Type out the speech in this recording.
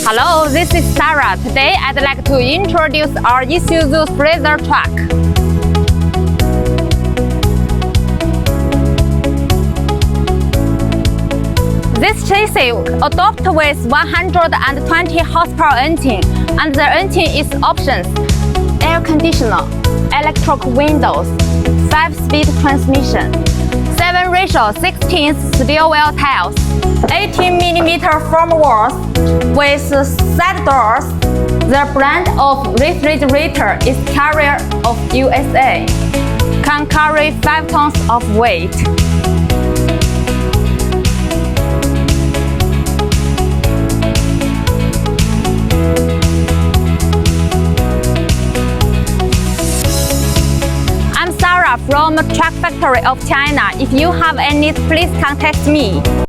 Hello, this is Sarah. Today I'd like to introduce our Isuzu freezer truck. This chassis adopts with 120 horsepower engine, and the engine is options: air conditioner, electric windows, 5-speed transmission, 7-ratio 16 steel wheel tires, 18mm foam walls with side doors. The brand of refrigerator is Carrier of USA. Can carry 5 tons of weight. I'm Sarah from Truck Factory of China. If you have any needs, please contact me.